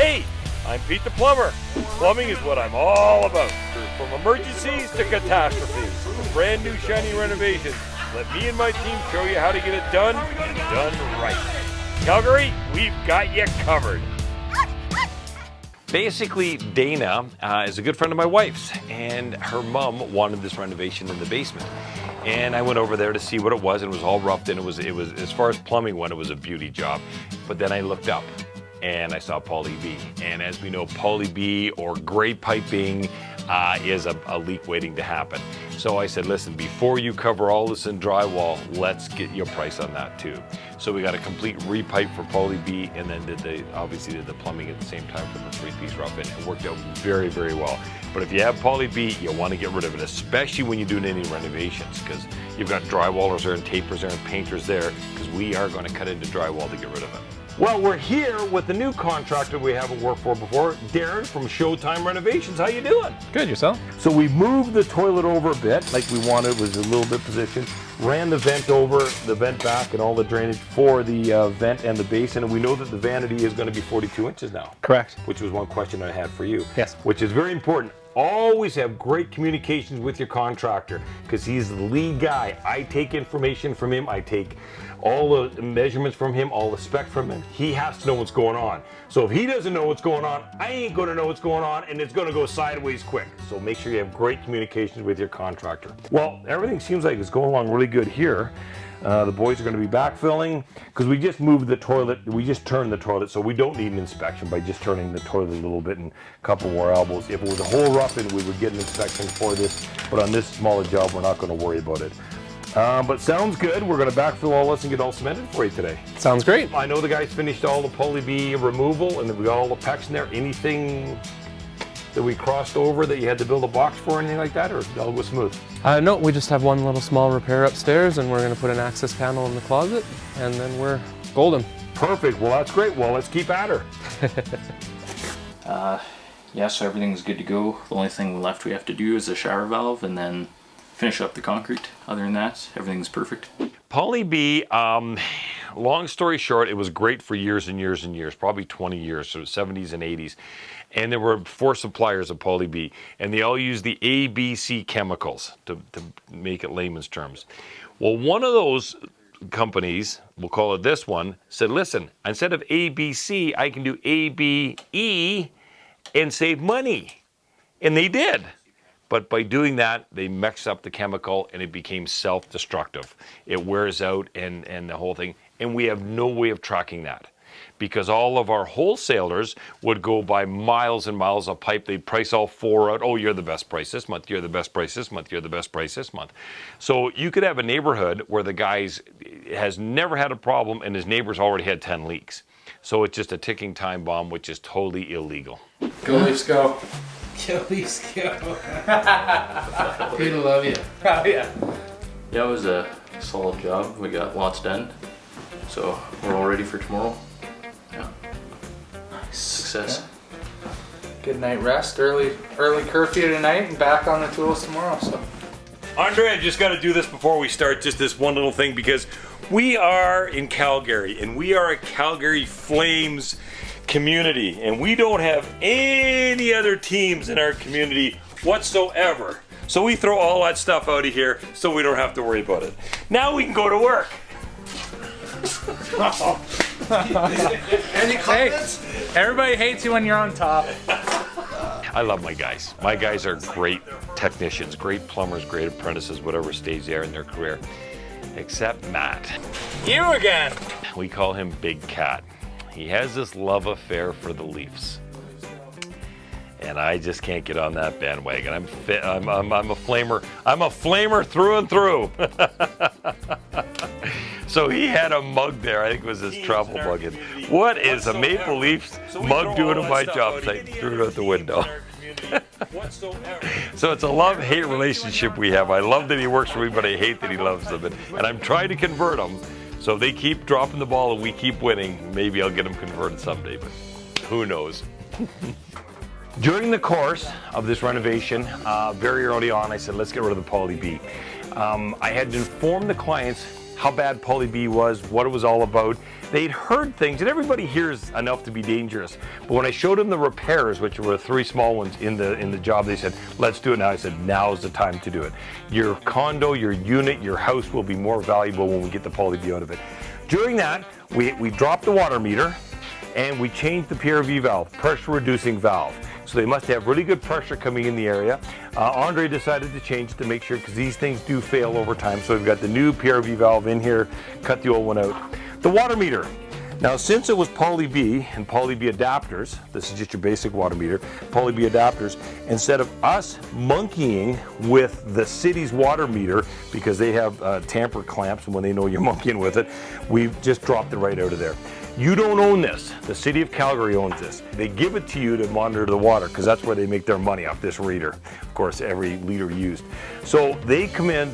Hey, I'm Pete the Plumber. Plumbing is what I'm all about. From emergencies to catastrophes, from brand new shiny renovations, let me and my team show you how to get it done and done right. Calgary, we've got you covered. Basically, Dana is a good friend of my wife's, and her mom wanted this renovation in the basement. And I went over there to see what it was, and it was all roughed in. It was as far as plumbing went, it was a beauty job. But then I looked up, and I saw Poly B. And as we know, Poly B or gray piping is a leak waiting to happen. So I said, listen, before you cover all this in drywall, let's get your price on that too. So we got a complete repipe for Poly B, and then obviously did the plumbing at the same time for the 3-piece rough in. It worked out very, very well. But if you have Poly B, you want to get rid of it, especially when you're doing any renovations, because you've got drywallers there and tapers there and painters there, because we are going to cut into drywall to get rid of it. Well, we're here with the new contractor we haven't worked for before, Darren from Showtime Renovations. How you doing? Good, yourself? So we moved the toilet over a bit, like we wanted. It was a little bit positioned. Ran the vent over, the vent back, and all the drainage for the vent and the basin. And we know that the vanity is going to be 42 inches now. Correct. Which was one question I had for you. Yes. Which is very important. Always have great communications with your contractor, because he's the lead guy. I take information from him. I take all the measurements from him, all the specs from him. He has to know what's going on. So if he doesn't know what's going on, I ain't going to know what's going on, and it's going to go sideways quick. So make sure you have great communications with your contractor. Well, everything seems like it's going along really good here. The boys are going to be backfilling, because we just moved the toilet. We just turned the toilet, so we don't need an inspection by just turning the toilet a little bit and a couple more elbows. If it was a whole rough-in, we would get an inspection for this, but on this smaller job, we're not going to worry about it. But sounds good. We're going to backfill all this and get all cemented for you today. Sounds great. I know the guys finished all the Poly B removal, and we got all the PEX in there. Anything that we crossed over that you had to build a box for, or anything like that, or all was smooth? No, we just have one little small repair upstairs, and we're going to put an access panel in the closet, and then we're golden. Perfect. Well, that's great. Well, let's keep at her. Yeah, so everything's good to go. The only thing left we have to do is the shower valve, and then finish up the concrete. Other than that, everything's perfect. Poly B, long story short, it was great for years and years and years, probably 20 years, so 70s and 80s. And there were 4 suppliers of Poly B, and they all used the ABC chemicals to make it layman's terms. Well, one of those companies, we'll call it this one, said, listen, instead of ABC, I can do ABE and save money. And they did. But by doing that, they mixed up the chemical, and it became self-destructive. It wears out and the whole thing. And we have no way of tracking that, because all of our wholesalers would go by miles and miles of pipe. They'd price all 4 out. Oh, you're the best price this month. You're the best price this month. You're the best price this month. So you could have a neighborhood where the guy has never had a problem, and his neighbor's already had 10 leaks. So it's just a ticking time bomb, which is totally illegal. Go Leafs, go. Go Leafs, go. Peter, love you. Oh, yeah. Yeah, it was a solid job. We got lots done. So we're all ready for tomorrow. Yeah. Nice. Success. Good night rest. Early curfew tonight, and back on the tools tomorrow. So. Andre, I just got to do this before we start, just this one little thing, because we are in Calgary, and we are a Calgary Flames community, and we don't have any other teams in our community whatsoever. So we throw all that stuff out of here so we don't have to worry about it. Now we can go to work. Any comments? Hey, everybody hates you when you're on top. I love my guys. My guys are great technicians, great plumbers, great apprentices, whatever stage they are in their career. Except Matt. You again. We call him Big Cat. He has this love affair for the Leafs. And I just can't get on that bandwagon. I'm a flamer. I'm a flamer through and through. So he had a mug there. I think it was his travel mug. And what is a Maple Leafs mug doing on my job site? Threw it out the window. So it's a love-hate relationship we have. I love that he works for me, but I hate that he loves them. And I'm trying to convert them. So if they keep dropping the ball and we keep winning, maybe I'll get them converted someday, but who knows. During the course of this renovation, very early on, I said, let's get rid of the Poly B. I had to inform the clients how bad Poly B was, what it was all about. They'd heard things, and everybody hears enough to be dangerous. But when I showed them the repairs, which were 3 small ones in the job, they said, let's do it now. I said, now's the time to do it. Your condo, your unit, your house will be more valuable when we get the Poly B out of it. During that, we dropped the water meter, and we changed the PRV valve, pressure reducing valve. So they must have really good pressure coming in the area. Andre decided to change it to make sure, because these things do fail over time. So we've got the new PRV valve in here, cut the old one out. The water meter. Now, since it was Poly B and Poly B adapters, this is just your basic water meter, Poly B adapters, instead of us monkeying with the city's water meter, because they have tamper clamps, and when they know you're monkeying with it, we've just dropped it right out of there. You don't own this. The city of Calgary owns this. They give it to you to monitor the water, because that's where they make their money off this reader. Of course, every liter used. So they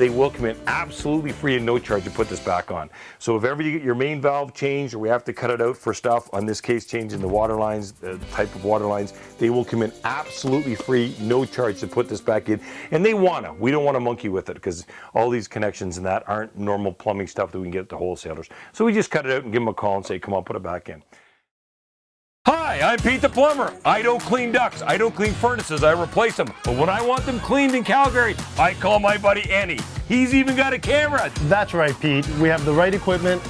will come in absolutely free and no charge to put this back on. So if ever you get your main valve changed, or we have to cut it out for stuff, on this case changing the water lines, the type of water lines, they will come in absolutely free, no charge to put this back in. And they wanna. We don't want to monkey with it, because all these connections and that aren't normal plumbing stuff that we can get at the wholesalers. So we just cut it out and give them a call and say, come on, put it back in. Hi, I'm Pete the Plumber. I don't clean ducts, I don't clean furnaces, I replace them. But when I want them cleaned in Calgary, I call my buddy Annie. He's even got a camera. That's right, Pete. We have the right equipment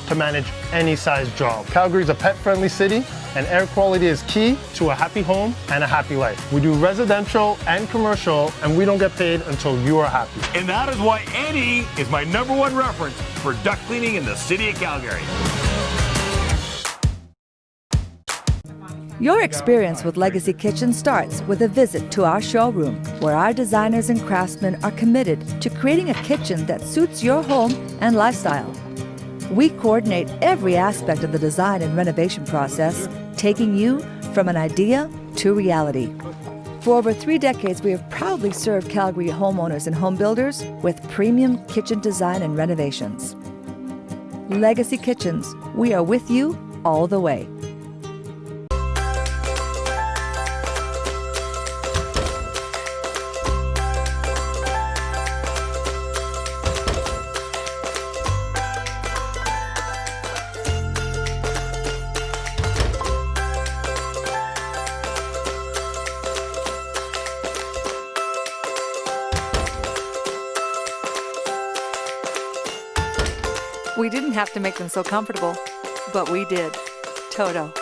to manage any size job. Calgary's a pet-friendly city, and air quality is key to a happy home and a happy life. We do residential and commercial, and we don't get paid until you are happy. And that is why Annie is my #1 reference for duct cleaning in the city of Calgary. Your experience with Legacy Kitchen starts with a visit to our showroom, where our designers and craftsmen are committed to creating a kitchen that suits your home and lifestyle. We coordinate every aspect of the design and renovation process, taking you from an idea to reality. For over 3 decades, we have proudly served Calgary homeowners and home builders with premium kitchen design and renovations. Legacy Kitchens, we are with you all the way. We didn't have to make them so comfortable, but we did. Toto.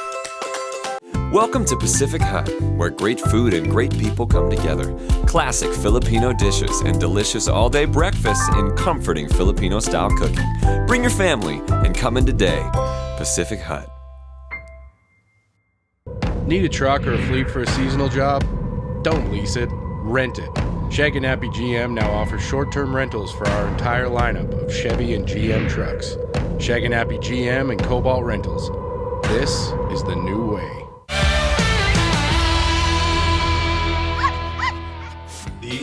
Welcome to Pacific Hut, where great food and great people come together. Classic Filipino dishes and delicious all-day breakfasts in comforting Filipino-style cooking. Bring your family and come in today. Pacific Hut. Need a truck or a fleet for a seasonal job? Don't lease it, rent it. Shagganappy GM now offers short-term rentals for our entire lineup of Chevy and GM trucks. Shagganappy GM and Cobalt Rentals. This is the new way.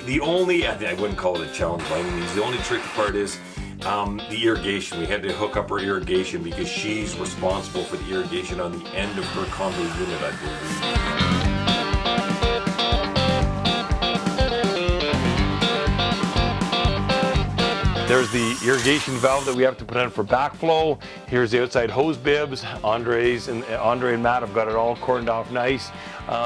The only, I wouldn't call it a challenge by any means, the only tricky part is the irrigation. We had to hook up her irrigation because she's responsible for the irrigation on the end of her condo unit, I believe. There's the irrigation valve that we have to put in for backflow. Here's the outside hose bibs. Andre and Matt have got it all cordoned off nice.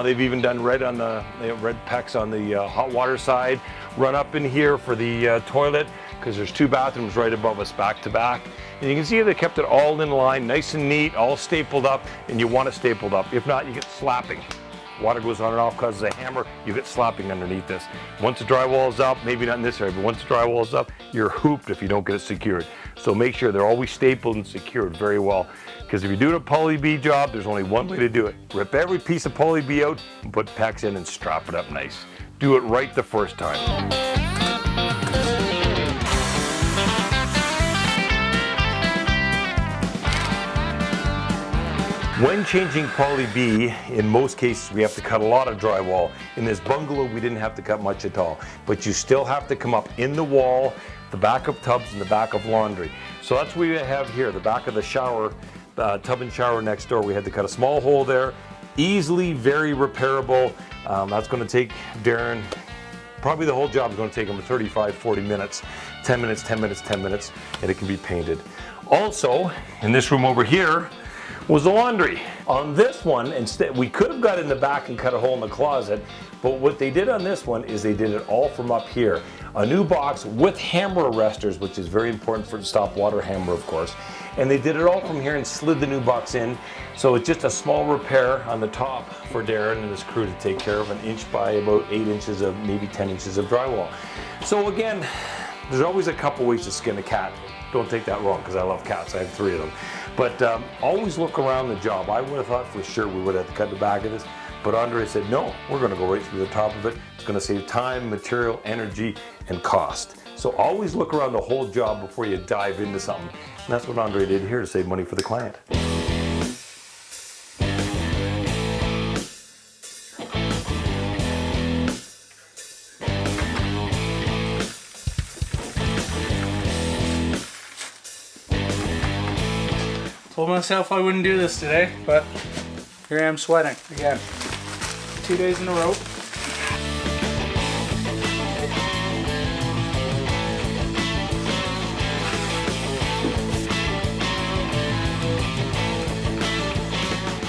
They've even done red PEX on the hot water side. Run up in here for the toilet, because there's 2 bathrooms right above us back to back. And you can see they kept it all in line, nice and neat, all stapled up, and you want it stapled up. If not, you get slapping. Water goes on and off because of the hammer, you get slapping underneath this. Once the drywall is up, maybe not in this area, but once the drywall is up, you're hooped if you don't get it secured. So make sure they're always stapled and secured very well. Because if you're doing a Poly B job, there's only one way to do it. Rip every piece of Poly B out and put PEX in and strap it up nice. Do it right the first time. When changing Poly B, in most cases we have to cut a lot of drywall. In this bungalow we didn't have to cut much at all, but you still have to come up in the wall, the back of tubs and the back of laundry. So that's what we have here, the back of the shower, tub and shower next door. We had to cut a small hole there, easily, very repairable. That's going to take Darren, probably the whole job is going to take him 35-40 minutes. 10 minutes, 10 minutes, 10 minutes, and it can be painted. Also, in this room over here was the laundry. On this one, instead, we could have got in the back and cut a hole in the closet, but what they did on this one is they did it all from up here. A new box with hammer arresters, which is very important for the stop water hammer, of course. And they did it all from here and slid the new box in. So it's just a small repair on the top for Darren and his crew to take care of, 1 inch by about 8 inches of, maybe 10 inches of drywall. So again, there's always a couple ways to skin a cat. Don't take that wrong, because I love cats. I have 3 of them. But always look around the job. I would have thought for sure we would have to cut the back of this. But Andre said, no, we're going to go right through the top of it. It's going to save time, material, energy, and cost. So always look around the whole job before you dive into something. And that's what Andre did here to save money for the client. Told myself I wouldn't do this today, but here I am sweating again. 2 days in a row.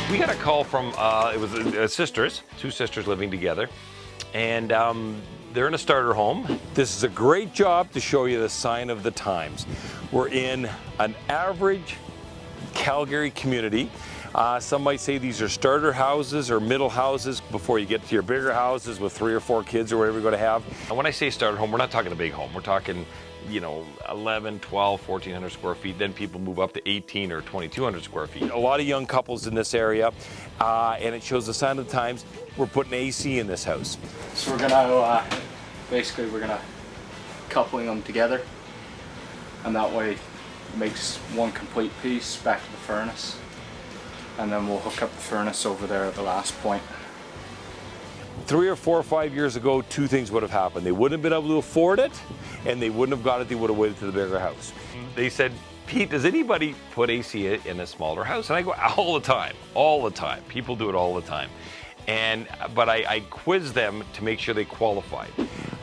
We got a call from, it was sisters, 2 sisters living together, and they're in a starter home. This is a great job to show you the sign of the times. We're in an average Calgary community. Some might say these are starter houses or middle houses before you get to your bigger houses with 3 or 4 kids or whatever you're going to have. And when I say starter home, we're not talking a big home. We're talking, you know, 11, 12, 1,400 square feet. Then people move up to 18 or 2,200 square feet. A lot of young couples in this area, and it shows the sign of the times. We're putting AC in this house. So we're gonna, basically we're gonna coupling them together, and that way it makes one complete piece back to the furnace. And then we'll hook up the furnace over there at the last point. 3 or 4 or 5 years ago, 2 things would have happened. They wouldn't have been able to afford it, and they wouldn't have got it. They would have waited to the bigger house. They said, Pete, does anybody put AC in a smaller house? And I go, all the time, all the time. People do it all the time. But I quiz them to make sure they qualified.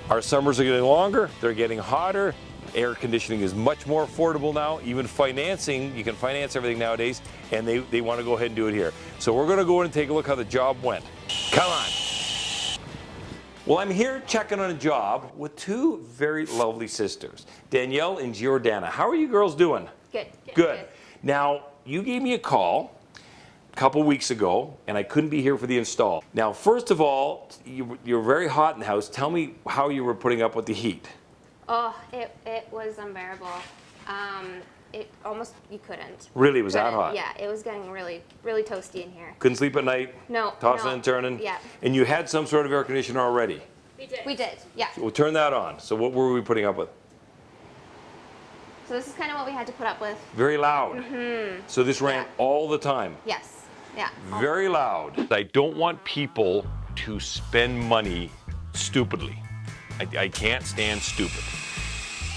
Our summers are getting longer, they're getting hotter. Air conditioning is much more affordable now. Even financing, you can finance everything nowadays, and they want to go ahead and do it here. So we're going to go in and take a look how the job went. Come on. Well, I'm here checking on a job with 2 very lovely sisters, Danielle and Giordana. How are you girls doing? Good. Good. Now, you gave me a call a couple weeks ago, and I couldn't be here for the install. Now, first of all, you're very hot in the house. Tell me how you were putting up with the heat. Oh, it was unbearable. It almost, you couldn't. Really, it was that hot? Yeah, it was getting really, really toasty in here. Couldn't sleep at night? No. Tossing and turning? Yeah. And you had some sort of air conditioner already? We did, yeah. So we'll turn that on. So what were we putting up with? So this is kind of what we had to put up with. Very loud. Mm-hmm. So this ran all the time? Yes, yeah. Very loud. I don't want people to spend money stupidly. I can't stand stupid.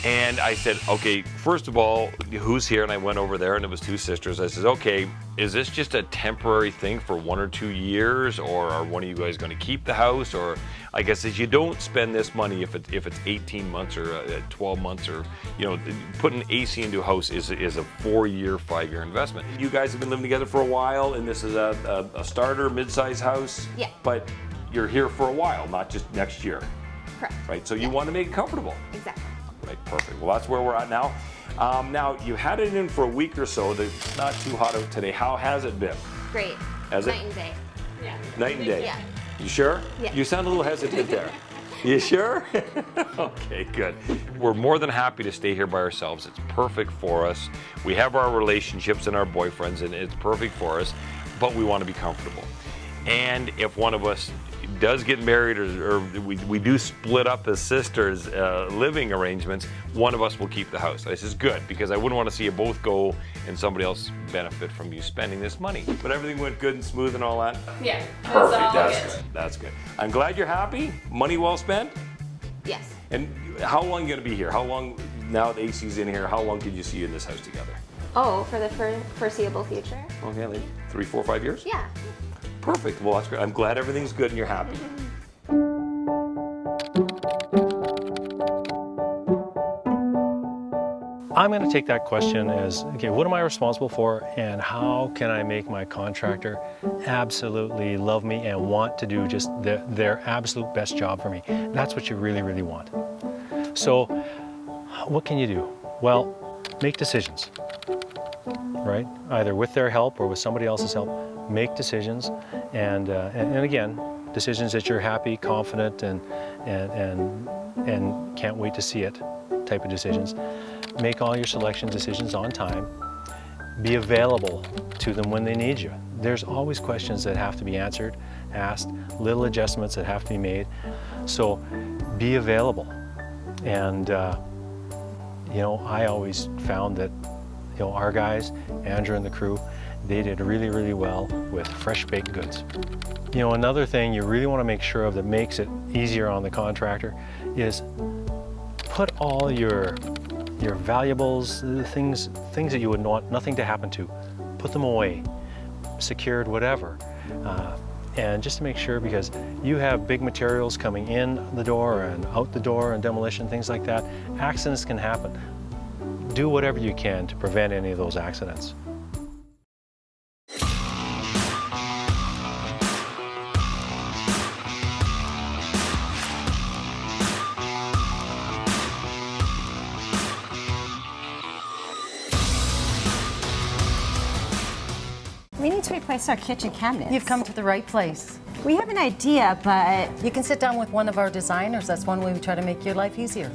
And I said, okay, first of all, who's here? And I went over there and it was 2 sisters. I said, okay, is this just a temporary thing for 1 or 2 years, or are one of you guys going to keep the house? Or I guess you don't spend this money if it's 18 months or 12 months, or, you know, putting AC into a house is a 4-year, 5-year investment. You guys have been living together for a while, and this is a starter, mid-size house. Yeah. But you're here for a while, not just next year. Correct. Right, so you want to make it comfortable. Exactly. Right, perfect. Well, that's where we're at now. Now, you had it in for a week or so. It's not too hot out today. How has it been? Great. Has it? Night and day. Yeah. Night and day? Yeah. You sure? Yeah. You sound a little hesitant there. You sure? Okay, good. We're more than happy to stay here by ourselves. It's perfect for us. We have our relationships and our boyfriends, and it's perfect for us, but we want to be comfortable. And if one of us does get married, or we do split up as sisters living arrangements, one of us will keep the house. This is good, because I wouldn't want to see you both go and somebody else benefit from you spending this money. But everything went good and smooth and all that? Yeah. Perfect, that's good. That's good. I'm glad you're happy. Money well spent? Yes. And how long are you going to be here? How long, now the AC's in here, how long could you see you in this house together? Oh, for the foreseeable future? Okay, like 3, 4, 5 years? Yeah. Perfect. Well, that's great. I'm glad everything's good and you're happy. I'm going to take that question as, okay, what am I responsible for, and how can I make my contractor absolutely love me and want to do just their absolute best job for me? That's what you really, really want. So what can you do? Well, make decisions, right? Either with their help or with somebody else's help. Make decisions, and again, decisions that you're happy, confident, and can't wait to see it type of decisions. Make all your selection decisions on time. Be available to them when they need you. There's always questions that have to be answered, asked, little adjustments that have to be made. So be available. And you know, I always found that, you know, our guys, Andrew and the crew, they did really, really well with fresh baked goods. You know, another thing you really want to make sure of that makes it easier on the contractor is put all your valuables, the things that you would want nothing to happen to, put them away, secured, whatever. And just to make sure, because you have big materials coming in the door and out the door and demolition, things like that, accidents can happen. Do whatever you can to prevent any of those accidents. We need to replace our kitchen cabinets. You've come to the right place. We have an idea, but... You can sit down with one of our designers. That's one way we try to make your life easier.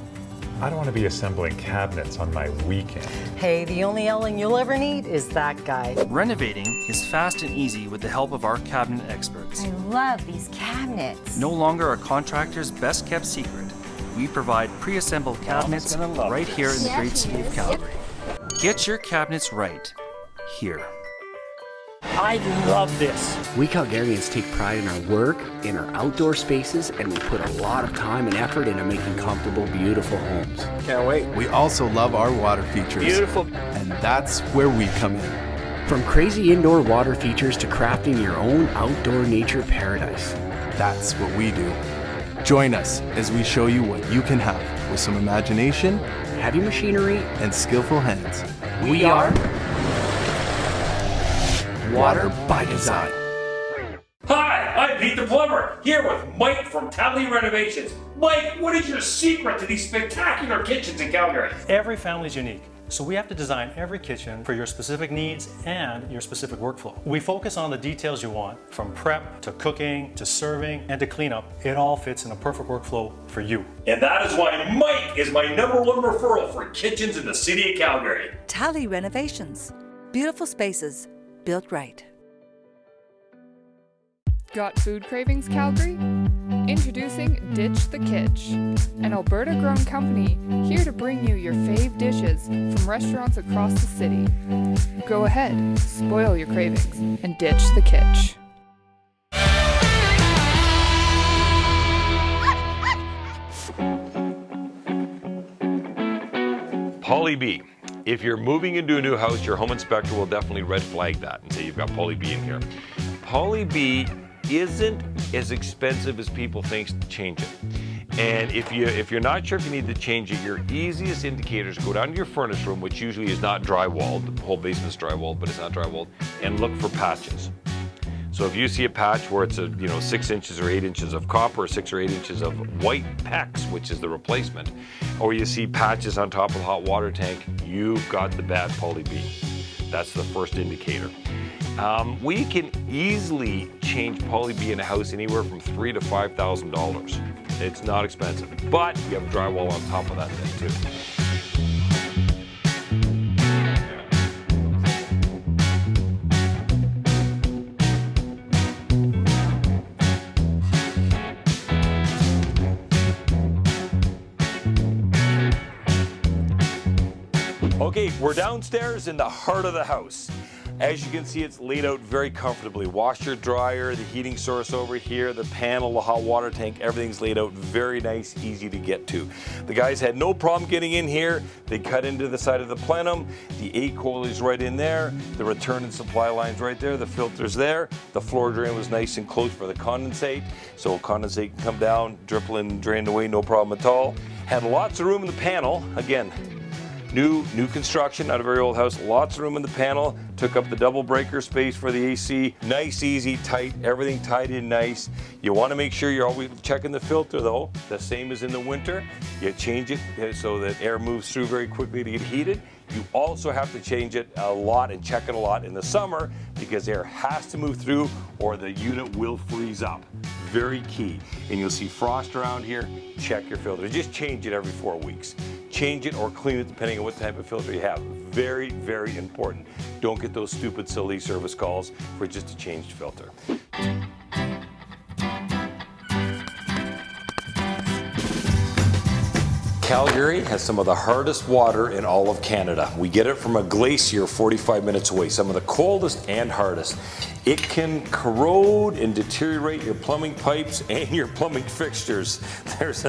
I don't want to be assembling cabinets on my weekend. Hey, the only Ellen you'll ever need is that guy. Renovating is fast and easy with the help of our cabinet experts. I love these cabinets. No longer a contractor's best kept secret. We provide pre-assembled cabinets right here in the great city of Calgary. Get your cabinets right here. I love this. We Calgarians take pride in our work, in our outdoor spaces, and we put a lot of time and effort into making comfortable, beautiful homes. Can't wait. We also love our water features. Beautiful. And that's where we come in. From crazy indoor water features to crafting your own outdoor nature paradise. That's what we do. Join us as we show you what you can have with some imagination, heavy machinery, and skillful hands. We are Water by Design. Hi, I'm Pete the Plumber, here with Mike from Tally Renovations. Mike, what is your secret to these spectacular kitchens in Calgary? Every family is unique, so we have to design every kitchen for your specific needs and your specific workflow. We focus on the details you want, from prep to cooking to serving and to cleanup. It all fits in a perfect workflow for you. And that is why Mike is my #1 referral for kitchens in the city of Calgary. Tally Renovations. Beautiful spaces, built right. Got food cravings, Calgary? Introducing Ditch the Kitch, an Alberta-grown company here to bring you your fave dishes from restaurants across the city. Go ahead, spoil your cravings, and ditch the kitsch. Poly B. If you're moving into a new house, your home inspector will definitely red flag that and say you've got Poly B in here. Poly B isn't as expensive as people think to change it. And if you're not sure if you need to change it, your easiest indicators, go down to your furnace room, which usually is not drywalled, the whole basement's drywalled, but it's not drywalled, and look for patches. So if you see a patch where it's 6 inches or 8 inches of copper, 6 or 8 inches of white PEX, which is the replacement, or you see patches on top of the hot water tank, you've got the bad Poly B. That's the first indicator. We can easily change Poly B in a house anywhere from $3,000 to $5,000. It's not expensive, but you have drywall on top of that then too. Okay, we're downstairs in the heart of the house. As you can see, it's laid out very comfortably. Washer, dryer, the heating source over here, the panel, the hot water tank, everything's laid out very nice, easy to get to. The guys had no problem getting in here. They cut into the side of the plenum. The A-coil is right in there. The return and supply line's right there. The filter's there. The floor drain was nice and close for the condensate. So condensate can come down, drip and drain away, no problem at all. Had lots of room in the panel. Again, New construction out of a very old house. Lots of room in the panel. Took up the double breaker space for the AC. Nice, easy, tight, everything tied in nice. You want to make sure you're always checking the filter though. The same as in the winter. You change it so that air moves through very quickly to get heated. You also have to change it a lot and check it a lot in the summer because air has to move through or the unit will freeze up. Very key. And you'll see frost around here. Check your filter. Just change it every 4 weeks. Change it or clean it depending on what type of filter you have. Very, very important. Don't get those stupid, silly service calls for just a changed filter. Calgary has some of the hardest water in all of Canada. We get it from a glacier 45 minutes away, some of the coldest and hardest. It can corrode and deteriorate your plumbing pipes and your plumbing fixtures. There's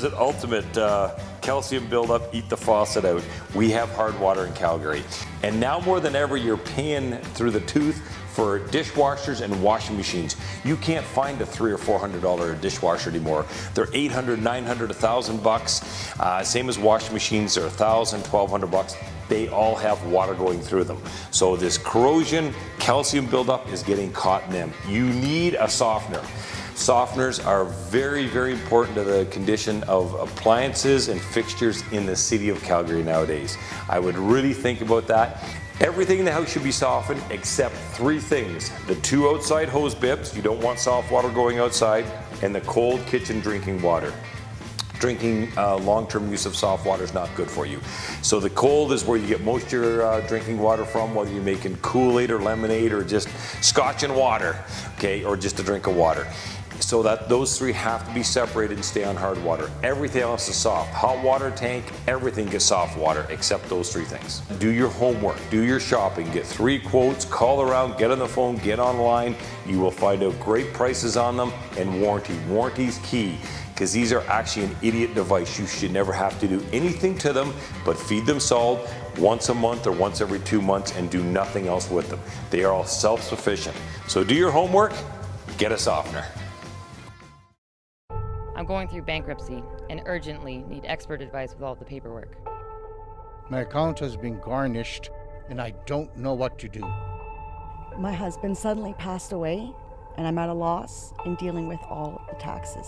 an ultimate calcium buildup, eat the faucet out. We have hard water in Calgary. And now more than ever, you're paying through the tooth for dishwashers and washing machines. You can't find a $300 or $400 dishwasher anymore. They're $800, $900, $1,000. Same as washing machines, they're $1,000, $1,200. They all have water going through them. So this corrosion, calcium buildup is getting caught in them. You need a softener. Softeners are very, very important to the condition of appliances and fixtures in the city of Calgary nowadays. I would really think about that. Everything in the house should be softened except 3 things. The 2 outside hose bibs, you don't want soft water going outside, and the cold kitchen drinking water. Drinking long-term use of soft water is not good for you. So the cold is where you get most of your drinking water from, whether you're making Kool-Aid or lemonade or just scotch and water, okay, or just a drink of water. So that those 3 have to be separated and stay on hard water. Everything else is soft. Hot water tank, everything gets soft water except those 3 things. Do your homework, do your shopping, get 3 quotes, call around, get on the phone, get online. You will find out great prices on them and warranty. Warranty's key because these are actually an idiot device. You should never have to do anything to them but feed them salt once a month or once every 2 months and do nothing else with them. They are all self-sufficient. So do your homework, get a softener. I'm going through bankruptcy and urgently need expert advice with all the paperwork. My account has been garnished and I don't know what to do. My husband suddenly passed away and I'm at a loss in dealing with all the taxes.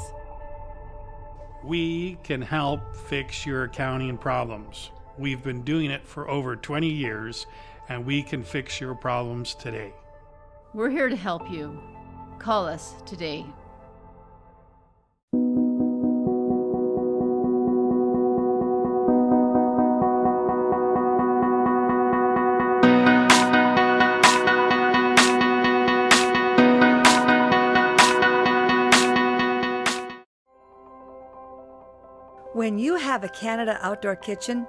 We can help fix your accounting problems. We've been doing it for over 20 years and we can fix your problems today. We're here to help you. Call us today. When you have a Canada outdoor kitchen,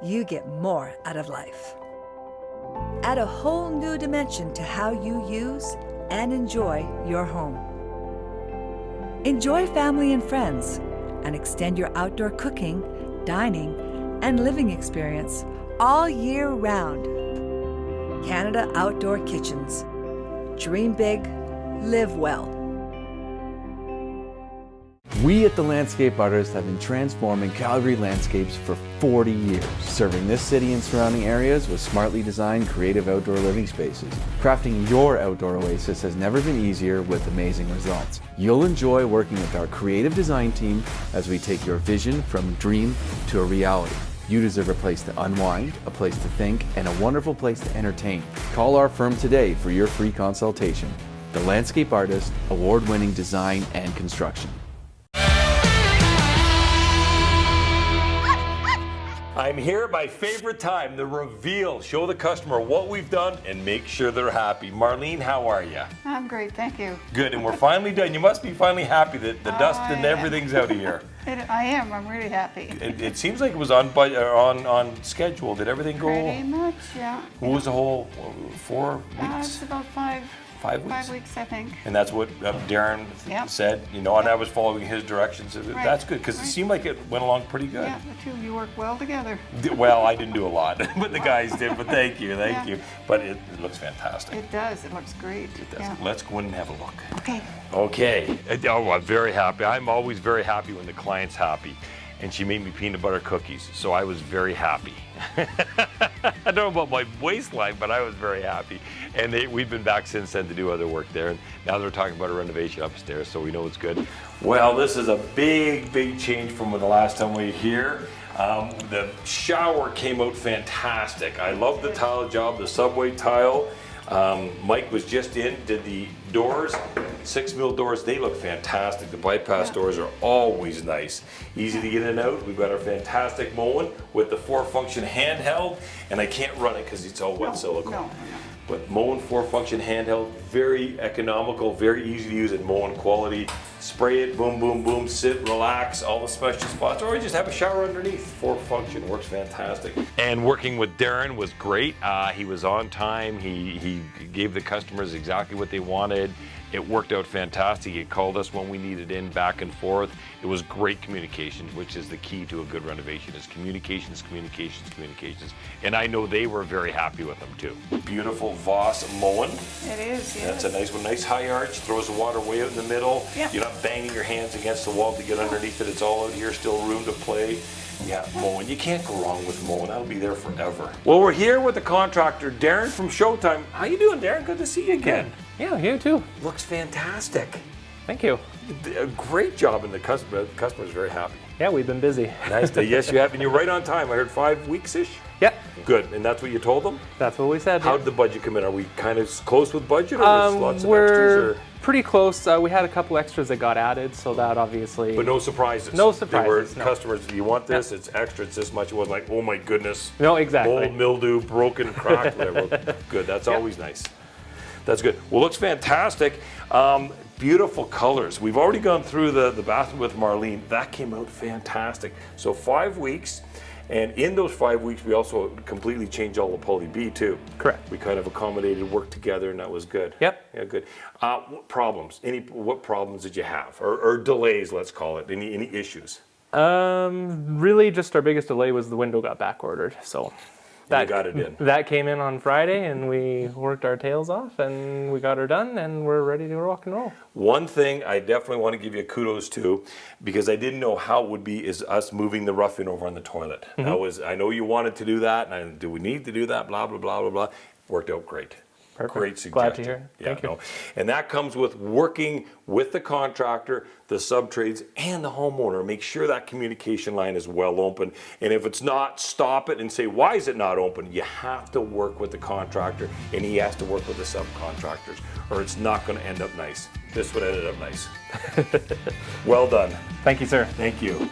you get more out of life. Add a whole new dimension to how you use and enjoy your home. Enjoy family and friends and extend your outdoor cooking, dining, and living experience all year round. Canada Outdoor Kitchens. Dream big, live well. We at The Landscape Artists have been transforming Calgary landscapes for 40 years, serving this city and surrounding areas with smartly designed creative outdoor living spaces. Crafting your outdoor oasis has never been easier with amazing results. You'll enjoy working with our creative design team as we take your vision from dream to a reality. You deserve a place to unwind, a place to think, and a wonderful place to entertain. Call our firm today for your free consultation. The Landscape Artist, award-winning design and construction. I'm here at my favorite time, the reveal. Show the customer what we've done and make sure they're happy. Marlene, how are you? I'm great, thank you. Good, and we're finally done. You must be finally happy that the dust and everything's out of here. I am, I'm really happy. It seems like it was on budget, on schedule. Did everything go? Pretty much, yeah. What was the whole 4 weeks? It's about 5 weeks? 5 weeks, I think. And that's what Darren said, you know, and I was following his directions. Right. That's good, because it seemed like it went along pretty good. Yeah, the two of you work well together. Well, I didn't do a lot, but the guys did, but thank you. But it looks fantastic. It does, it looks great. It does. Yeah. Let's go in and have a look. Okay. Okay. Oh, I'm very happy. I'm always very happy when the client's happy. and she made me peanut butter cookies. So I was very happy. I don't know about my waistline, but I was very happy. And we've been back since then to do other work there. And now they're talking about a renovation upstairs, so we know it's good. Well, this is a big, big change from the last time we were here. The shower came out fantastic. I love the tile job, the subway tile. Mike was just in, did the doors, 6mm doors. They look fantastic. The bypass doors are always nice. Easy to get in and out. We've got our fantastic mowing with the 4-function handheld, and I can't run it because it's all wet silicone. But mowing 4-function handheld, very economical, very easy to use, and mowing quality. Spray it, boom, boom, boom, sit, relax, all the special spots, or you just have a shower underneath. 4-function, works fantastic. And working with Darren was great. He was on time. He gave the customers exactly what they wanted. It worked out fantastic. He called us when we needed in, back and forth. It was great communication, which is the key to a good renovation, is communications, communications, communications. And I know they were very happy with them too. Beautiful Voss mowing. It is, yes. That's a nice one, nice high arch, throws the water way out in the middle. Yeah. You're not banging your hands against the wall to get underneath it. It's all out here, still room to play. Yeah, mowing. You can't go wrong with mowing. That'll be there forever. Well, we're here with the contractor, Darren from Showtime. How you doing, Darren? Good to see you again. Yeah, you too. Looks fantastic. Thank you. A great job, and the customer's very happy. Yeah, we've been busy. Nice day. Yes, you have, and you're right on time. I heard 5 weeks-ish? Yeah. Good, and that's what you told them? That's what we said. How did the budget come in? Are we kind of close with budget, or there's lots of extras? Or? Pretty close. We had a couple extras that got added, so that obviously... But no surprises? No surprises, They were customers, you want this, it's extra, it's this much. It wasn't like, oh my goodness. No, exactly. Mold, mildew, broken, cracked, whatever. Good, that's always nice. That's good. Well, looks fantastic. Beautiful colors. We've already gone through the bathroom with Marlene. That came out fantastic. So 5 weeks, and in those 5 weeks, we also completely changed all the poly B too. Correct. We kind of accommodated, worked together, and that was good. Yep. Yeah, good. What problems? What problems did you have, or delays? Let's call it. Any issues? Really, just our biggest delay was the window got back ordered. So. That got it in. That came in on Friday, and we worked our tails off, and we got her done, and we're ready to rock and roll. One thing I definitely want to give you kudos to, because I didn't know how it would be, is us moving the rough-in over on the toilet. Mm-hmm. I know you wanted to do that, do we need to do that? Blah blah blah blah blah. Worked out great. Perfect. Great suggestion. Glad to hear. Yeah, Thank you. And that comes with working with the contractor, the sub-trades, and the homeowner. Make sure that communication line is well open. And if it's not, stop it and say, why is it not open? You have to work with the contractor, and he has to work with the subcontractors, or it's not going to end up nice. This would end up nice. Well done. Thank you, sir. Thank you.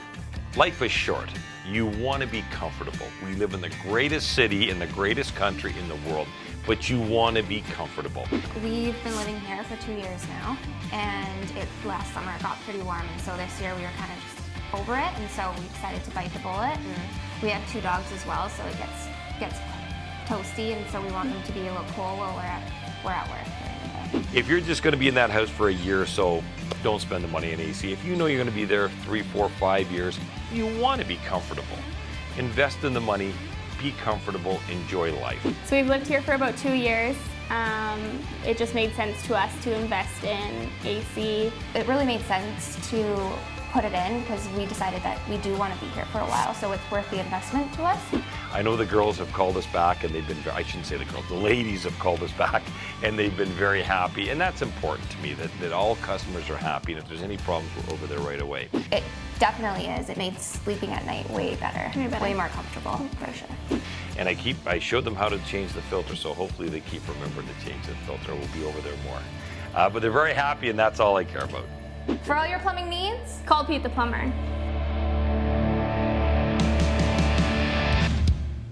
Life is short. You want to be comfortable. We live in the greatest city in the greatest country in the world, but you want to be comfortable. We've been living here for 2 years now, and last summer it got pretty warm, and so this year we were kind of just over it, and so we decided to bite the bullet. And we have 2 dogs as well, so it gets toasty, and so we want them to be a little cool while we're at work. If you're just going to be in that house for a year or so, don't spend the money on AC. If you know you're going to be there 3, 4, 5 years, you want to be comfortable. Invest in the money, be comfortable, enjoy life. So we've lived here for about 2 years. It just made sense to us to invest in AC. It really made sense to put it in because we decided that we do want to be here for a while, so it's worth the investment to us. I know the girls have called us back, and they've been, I shouldn't say the girls, the ladies have called us back, and they've been very happy, and that's important to me, that all customers are happy, and if there's any problems, we're over there right away. It definitely is. It made sleeping at night way better, way more comfortable, for sure. And I showed them how to change the filter, so hopefully they keep remembering to change the filter. We'll be over there more. But they're very happy, and that's all I care about. For all your plumbing needs, call Pete the Plumber.